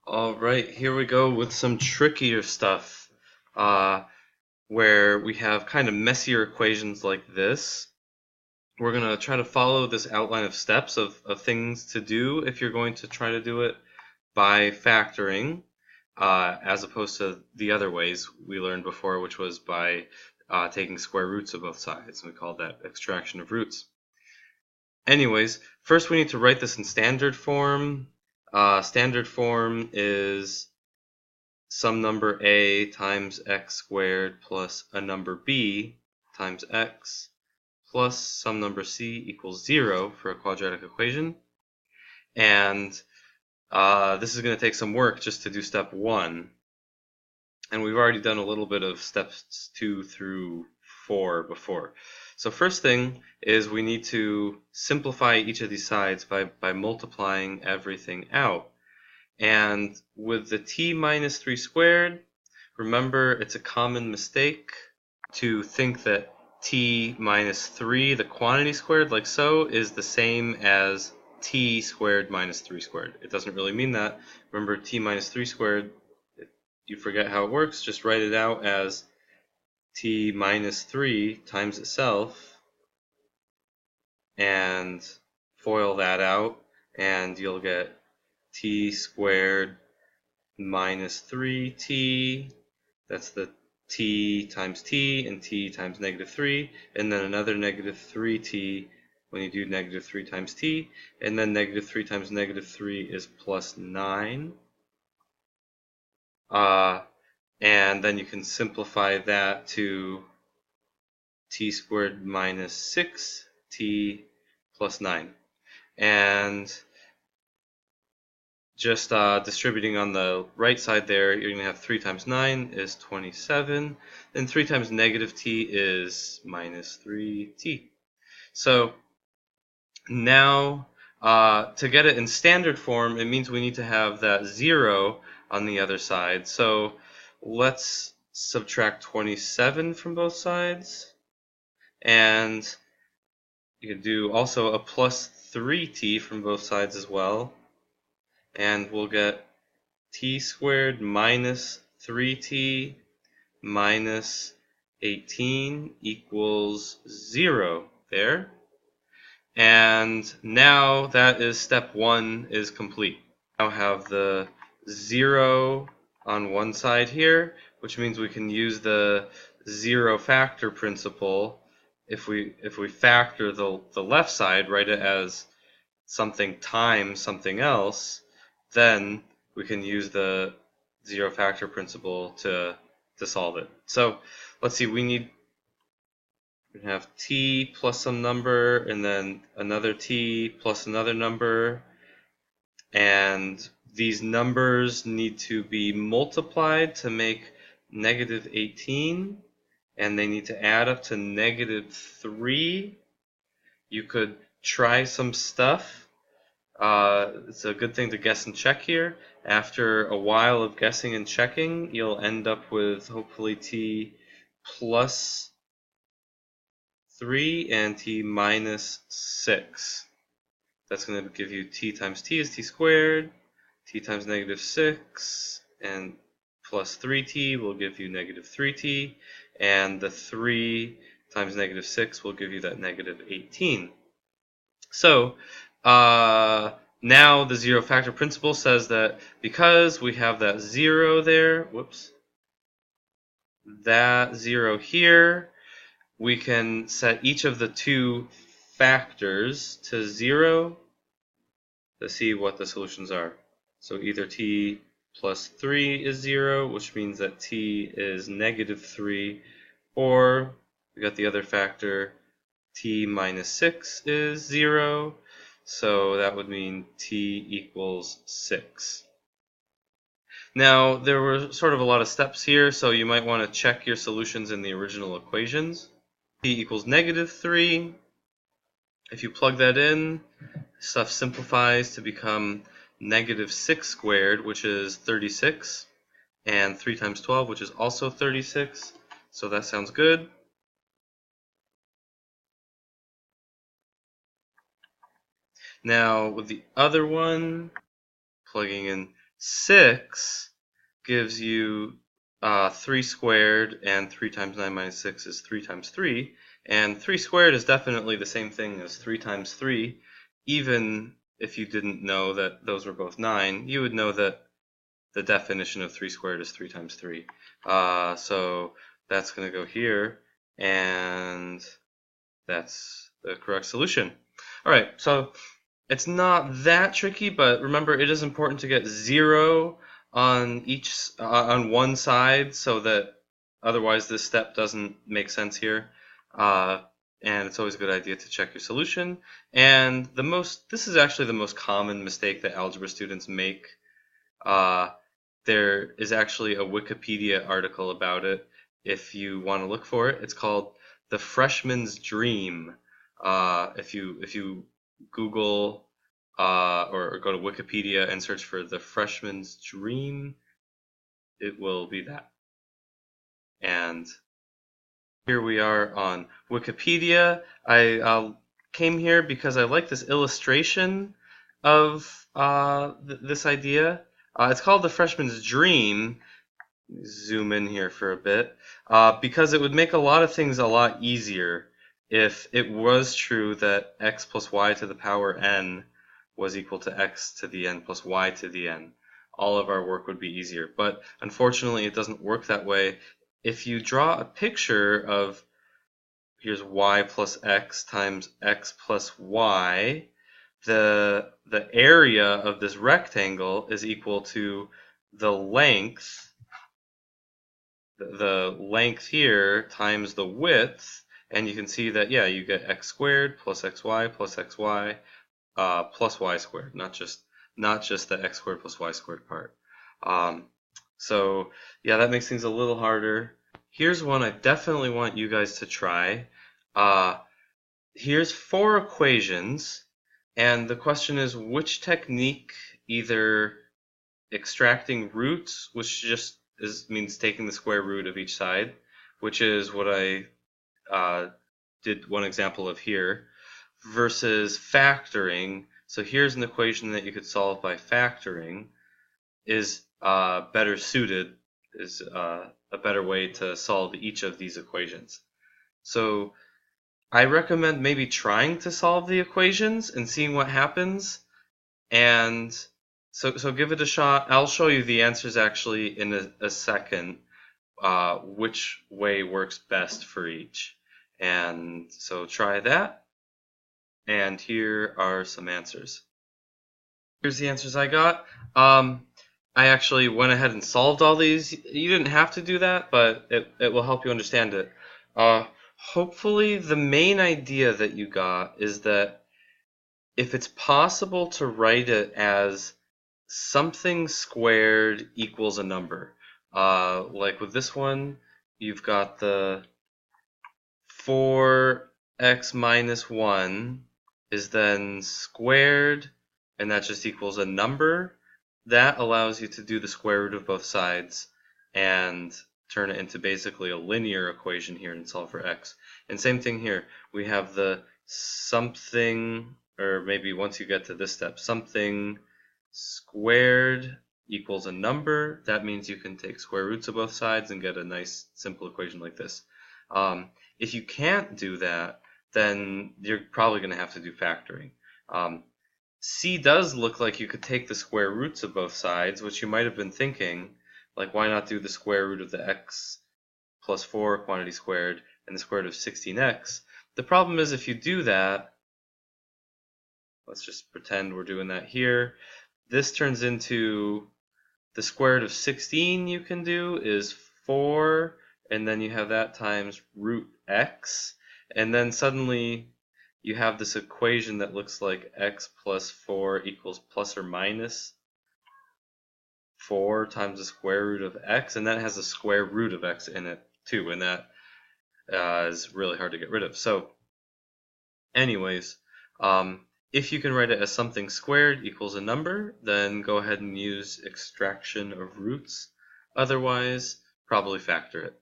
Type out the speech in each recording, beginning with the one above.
Alright, here we go with some trickier stuff, where we have kind of messier equations like this. We're going to try to follow this outline of steps of things to do if you're going to try to do it by factoring, as opposed to the other ways we learned before, which was by taking square roots of both sides. We called that extraction of roots. Anyways, first we need to write this in standard form. Standard form is some number a times x squared plus a number b times x plus some number c equals 0 for a quadratic equation. And this is going to take some work just to do step 1. And we've already done a little bit of steps 2 through 4 before. So first thing is we need to simplify each of these sides by multiplying everything out. And with the t minus 3 squared, remember it's a common mistake to think that t minus 3, the quantity squared, like so, is the same as t squared minus 3 squared. It doesn't really mean that. Remember, t minus 3 squared, if you forget how it works, just write it out as t minus 3 times itself and FOIL that out, and you'll get t squared minus 3t, that's the t times t and t times negative 3, and then another negative 3t when you do negative 3 times t, and then negative 3 times negative 3 is plus 9. And then you can simplify that to t squared minus 6t plus 9. And just distributing on the right side there, you're going to have 3 times 9 is 27. Then 3 times negative t is minus 3t. So now, to get it in standard form, it means we need to have that 0 on the other side. So let's subtract 27 from both sides. And you can do also a plus 3t from both sides as well. And we'll get t squared minus 3t minus 18 equals 0 there. And now that is step 1 is complete. Now have the 0 on one side here, which means we can use the zero factor principle. If we factor the left side, write it as something times something else, then we can use the zero factor principle to solve it. So let's see, we have t plus some number and then another t plus another number, and these numbers need to be multiplied to make negative 18, and they need to add up to negative 3. You could try some stuff. It's a good thing to guess and check here. After a while of guessing and checking, you'll end up with hopefully t plus 3 and t minus 6. That's going to give you t times t is t squared, t times negative 6, and plus 3t will give you negative 3t, and the 3 times negative 6 will give you that negative 18. So, now the zero factor principle says that because we have that 0 there, that 0 here, we can set each of the two factors to 0 to see what the solutions are. So either t plus 3 is 0, which means that t is negative 3, or we got the other factor, t minus 6 is 0, so that would mean t equals 6. Now, there were sort of a lot of steps here, so you might want to check your solutions in the original equations. T equals negative 3. If you plug that in, stuff simplifies to become negative 6 squared, which is 36, and 3 times 12, which is also 36. So that sounds good. Now, with the other one, plugging in 6 gives you 3 squared, and 3 times 9 minus 6 is 3 times 3. And 3 squared is definitely the same thing as 3 times 3. Even if you didn't know that those were both 9, you would know that the definition of 3 squared is 3 times 3. So that's going to go here, and that's the correct solution. All right, so it's not that tricky, but remember, it is important to get 0 on on one side, so that otherwise this step doesn't make sense here. And it's always a good idea to check your solution. And this is actually the most common mistake that algebra students make. There is actually a Wikipedia article about it if you want to look for it. It's called The Freshman's Dream. If you Google or go to Wikipedia and search for The Freshman's Dream, it will be that. And here we are on Wikipedia. I came here because I like this illustration of this idea. It's called The Freshman's Dream. Zoom in here for a bit. Because it would make a lot of things a lot easier if it was true that x plus y to the power n was equal to x to the n plus y to the n. All of our work would be easier. But unfortunately, it doesn't work that way. If you draw a picture of, here's y plus x times x plus y, the area of this rectangle is equal to the length here times the width, and you can see that, yeah, you get x squared plus xy plus y squared, not just the x squared plus y squared part. So yeah, that makes things a little harder. Here's one I definitely want you guys to try. Here's 4 equations, and the question is which technique, either extracting roots, which just means taking the square root of each side, which is what I did one example of here, versus factoring. So here's an equation that you could solve by factoring, is better suited, is a better way to solve each of these equations. So I recommend maybe trying to solve the equations and seeing what happens. And so give it a shot. I'll show you the answers actually in a second, which way works best for each. And so try that. And here are some answers. Here's the answers I got. I actually went ahead and solved all these. You didn't have to do that, but it will help you understand it. Hopefully the main idea that you got is that if it's possible to write it as something squared equals a number, like with this one, you've got the 4x minus 1 is then squared, and that just equals a number. That allows you to do the square root of both sides and turn it into basically a linear equation here and solve for x. And same thing here. We have the something, or maybe once you get to this step, something squared equals a number. That means you can take square roots of both sides and get a nice simple equation like this. If you can't do that, then you're probably going to have to do factoring. C does look like you could take the square roots of both sides, which you might have been thinking, like why not do the square root of the x plus 4 quantity squared and the square root of 16x. The problem is if you do that, let's just pretend we're doing that here, this turns into the square root of 16 you can do is 4, and then you have that times root x, and then suddenly you have this equation that looks like x plus 4 equals plus or minus 4 times the square root of x, and that has a square root of x in it too, and that is really hard to get rid of. So anyways, if you can write it as something squared equals a number, then go ahead and use extraction of roots. Otherwise, probably factor it.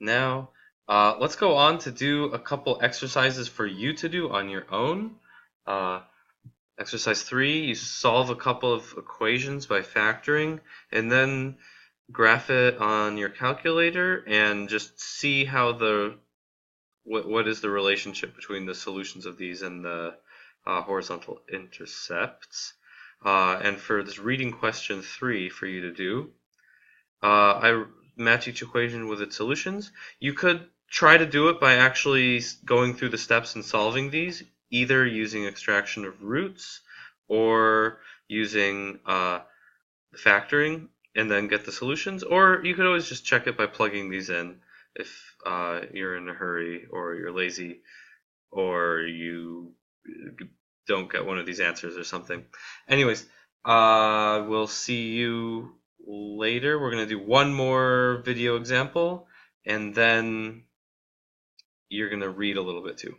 Now, let's go on to do a couple exercises for you to do on your own. Exercise 3, you solve a couple of equations by factoring, and then graph it on your calculator and just see how what is the relationship between the solutions of these and the horizontal intercepts. And for this reading question 3 for you to do, I match each equation with its solutions. You could try to do it by actually going through the steps and solving these, either using extraction of roots or using factoring and then get the solutions, or you could always just check it by plugging these in if you're in a hurry or you're lazy or you don't get one of these answers or something. Anyways, we'll see you later. We're going to do one more video example, and then you're going to read a little bit too.